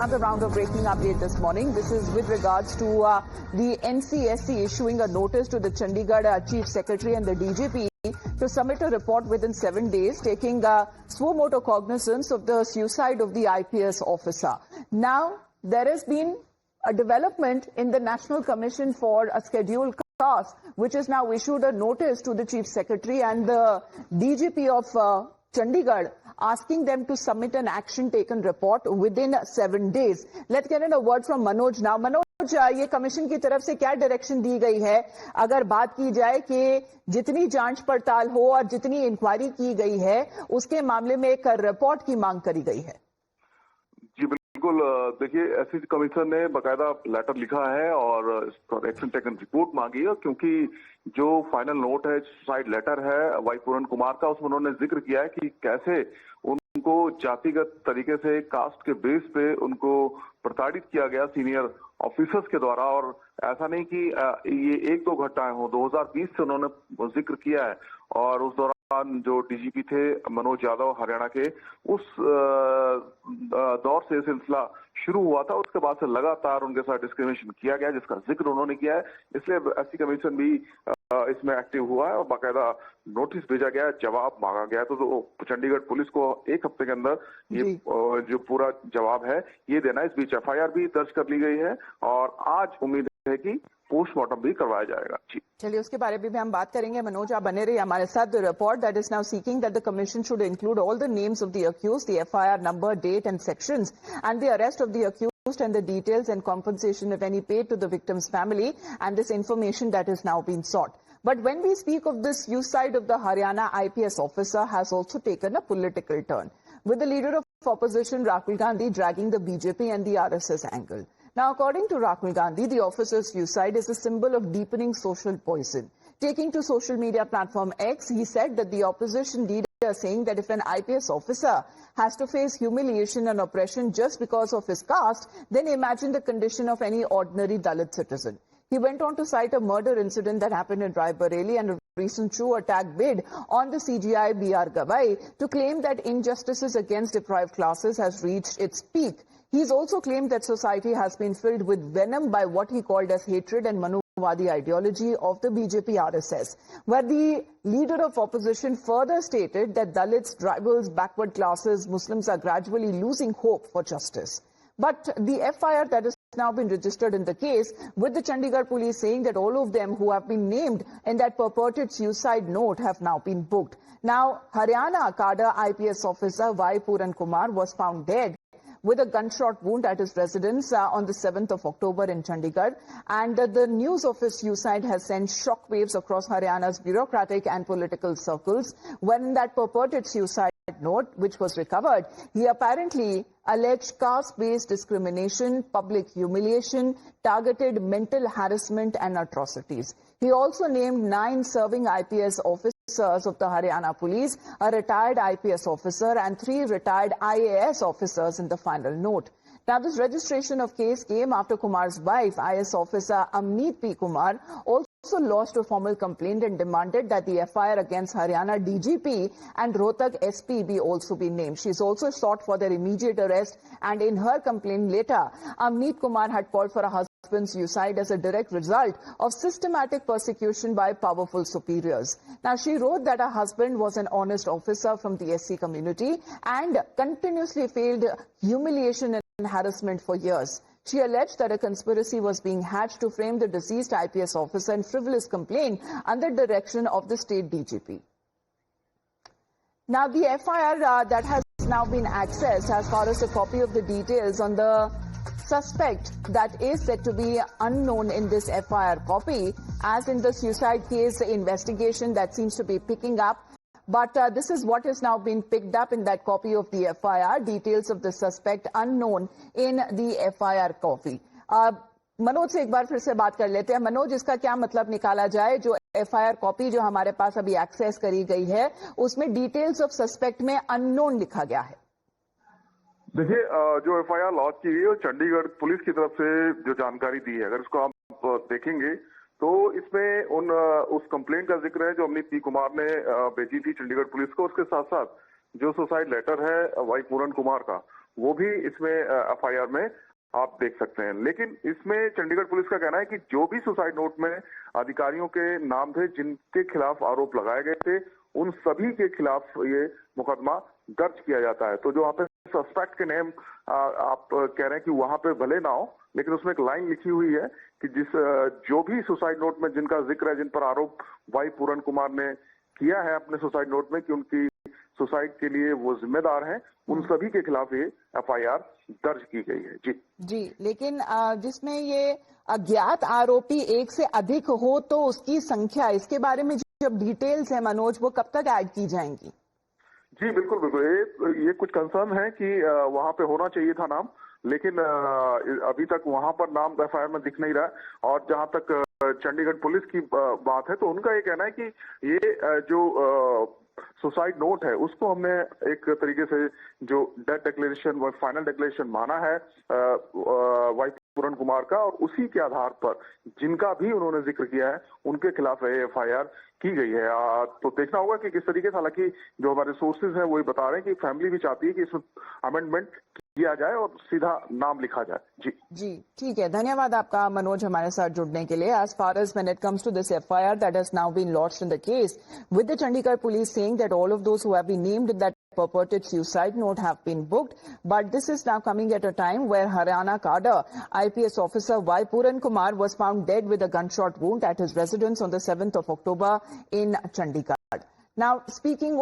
Another round of breaking update this morning. This is with regards to the NCSC issuing a notice to the Chandigarh Chief Secretary and the DGP to submit a report within 7 days, taking suo motu cognizance of the suicide of the IPS officer. Now, there has been a development in the National Commission for a Scheduled Caste, which has now issued a notice to the Chief Secretary and the DGP of Chandigarh, asking them to submit an action taken report within 7 days. Let's get in a word from Manoj now. Manoj, ये commission की तरफ से क्या direction दी गई है अगर बात की जाए कि जितनी जांच पड़ताल हो और जितनी इंक्वायरी की गई है उसके मामले में एक रिपोर्ट की मांग करी गई है? जी बिल्कुल, देखिए एससी कमीशन ने बकायदा लेटर लिखा है और एक्शन टेकन रिपोर्ट मांगी है, क्योंकि जो फाइनल नोट है, सुसाइड लेटर है वाई पूरन कुमार का, उसमें उन्होंने जिक्र किया है कि कैसे उनको जातिगत तरीके से कास्ट के बेस पे उनको प्रताड़ित किया गया सीनियर ऑफिसर्स के द्वारा। और ऐसा नहीं कि ये एक दो घटनाएं हो, 2020 से उन्होंने जिक्र किया है और उस दौरान जो डीजीपी थे मनोज यादव हरियाणा के, उस दौर से सिलसिला शुरू हुआ था। उसके बाद से लगातार उनके साथ डिस्क्रिमिनेशन किया गया, जिसका जिक्र उन्होंने किया है। इसलिए एससी कमीशन भी इसमें एक्टिव हुआ है और बाकायदा नोटिस भेजा गया है, जवाब मांगा गया है। तो चंडीगढ़ पुलिस को 1 हफ्ते के अंदर ये जो पूरा जवाब है ये देना है। इस बीच एफआईआर भी दर्ज कर ली गई है और आज उम्मीद है कि पोस्टमार्टम भी करवाया जाएगा। जी चलिए, उसके बारे में भी हम बात करेंगे। मनोज, आप बने रहिए हमारे साथ। The report that is now seeking that the commission should include all the names of the accused, the FIR number, date and sections and the arrest of the accused and the details and compensation if any paid to the victim's family, and this information that is now being sought. But when we speak of this suicide of the Haryana IPS officer has also taken a political turn, with the leader of opposition Rahul Gandhi dragging the BJP and the RSS angle. Now, according to Rahul Gandhi, the officer's suicide is a symbol of deepening social poison. Taking to social media platform X, he said that the opposition leader saying that if an IPS officer has to face humiliation and oppression just because of his caste, then imagine the condition of any ordinary Dalit citizen. He went on to cite a murder incident that happened in Raebareli and a recent true attack bid on the CGI BR Gavai to claim that injustices against deprived classes has reached its peak. He's also claimed that society has been filled with venom by what he called as hatred and Manuvadi ideology of the BJP RSS, where the leader of opposition further stated that Dalits, tribals, backward classes, Muslims are gradually losing hope for justice. But the FIR that has now been registered in the case, with the Chandigarh police saying that all of them who have been named in that purported suicide note have now been booked. Now, Haryana cadre IPS officer Y. Puran Kumar was found dead with a gunshot wound at his residence on the 7th of October in Chandigarh. And the news of his suicide has sent shockwaves across Haryana's bureaucratic and political circles. When that purported suicide note, which was recovered, he apparently alleged caste-based discrimination, public humiliation, targeted mental harassment and atrocities. He also named 9 serving IPS officers of the Haryana police, a retired IPS officer and 3 retired IAS officers in the final note. Now, this registration of case came after Kumar's wife, IS officer Amneet P. Kumar, also lodged a formal complaint and demanded that the FIR against Haryana DGP and Rohtak SP be also be named. She's also sought for their immediate arrest, and in her complaint later, Amneet Kumar had called for a husband's suicide as a direct result of systematic persecution by powerful superiors. Now, she wrote that her husband was an honest officer from the SC community and continuously failed humiliation and harassment for years. She alleged that a conspiracy was being hatched to frame the deceased IPS officer in frivolous complaint under direction of the state DGP. Now, the FIR that has now been accessed has got us a copy of the details on the suspect that is said to be unknown in this FIR copy, as in the suicide case investigation that seems to be picking up. But this is what has now been picked up in that copy of the FIR, details of the suspect unknown in the FIR copy. Manoj से एक बार फिर से बात कर लेते हैं। मनोज, इसका क्या मतलब निकाला जाए? जो FIR कॉपी जो हमारे पास अभी एक्सेस करी गई है, उसमें डिटेल्स ऑफ सस्पेक्ट में अननोन लिखा गया है। देखिए, जो FIR लॉन्च की गई है चंडीगढ़ पुलिस की तरफ से जो जानकारी दी है, अगर इसको आप देखेंगे तो इसमें उस कंप्लेंट का जिक्र है जो अमनीत पी कुमार ने भेजी थी चंडीगढ़ पुलिस को। उसके साथ साथ जो सुसाइड लेटर है वाई पूरन कुमार का, वो भी इसमें एफआईआर में आप देख सकते हैं। लेकिन इसमें चंडीगढ़ पुलिस का कहना है कि जो भी सुसाइड नोट में अधिकारियों के नाम थे जिनके खिलाफ आरोप लगाए गए थे, उन सभी के खिलाफ ये मुकदमा दर्ज किया जाता है। तो जो वहाँ पे सस्पेक्ट के नेम आप कह रहे हैं कि वहां पे भले ना हो, लेकिन उसमें एक लाइन लिखी हुई है कि जो भी सुसाइड नोट में जिनका जिक्र है, जिन पर आरोप वाई पूरन कुमार ने किया है अपने सुसाइड नोट में कि उनकी सुसाइड के लिए वो जिम्मेदार हैं, उन सभी के खिलाफ ये एफआईआर दर्ज की गई है। जी लेकिन जिसमें ये अज्ञात आरोपी एक से अधिक हो तो उसकी संख्या, इसके बारे में जब डिटेल्स है मनोज, वो कब तक ऐड की जाएंगी? जी बिल्कुल बिल्कुल, ये कुछ कंसर्न है कि वहां पे होना चाहिए था नाम, लेकिन अभी तक वहां पर नाम एफआईआर में दिख नहीं रहा। और जहां तक चंडीगढ़ पुलिस की बात है तो उनका ये कहना है कि ये जो सुसाइड नोट है उसको हमने एक तरीके से जो डेथ डिक्लेरेशन व फाइनल डिक्लेरेशन माना है वाई पूरन कुमार का, और उसी के आधार पर जिनका भी उन्होंने जिक्र किया है उनके खिलाफ एफआईआर की गई है। तो देखना होगा कि किस तरीके से, हालांकि जो हमारे सोर्सेज हैं वही बता रहे हैं कि फैमिली भी चाहती है कि इसमें अमेंडमेंट किया जाए और सीधा नाम लिखा जाए। जी ठीक है, धन्यवाद आपका मनोज हमारे साथ जुड़ने के लिए। As far as when it comes to this FIR that has now been lodged in the case, with the Chandigarh police saying that all of those who have been named in that purported suicide note have been booked, but this is now coming at a time where Haryana cadre IPS officer Y. Puran Kumar was found dead with a gunshot wound at his residence on the 7th of October in Chandigarh. Now, speaking of